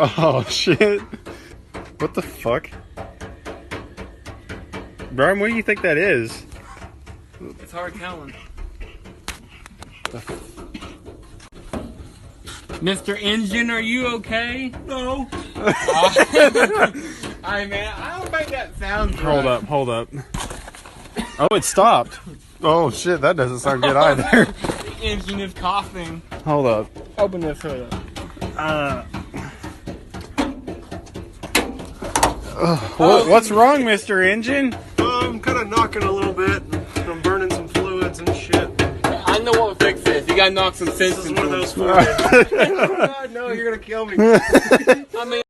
Oh, shit. What the fuck? Brian, what do you think that is? It's hard telling. Mr. Engine, are you okay? No. Hi, man. I don't think that sounds right. Hold up. Oh, it stopped. Oh, shit, that doesn't sound good either. The engine is coughing. Hold up. Open this hood up. What's wrong, Mr. Engine? I'm kind of knocking a little bit. I'm burning some fluids and shit. I know what will fix this. You gotta knock some sense This is into one of it. those fluids. Oh, God, no, you're gonna kill me. I mean,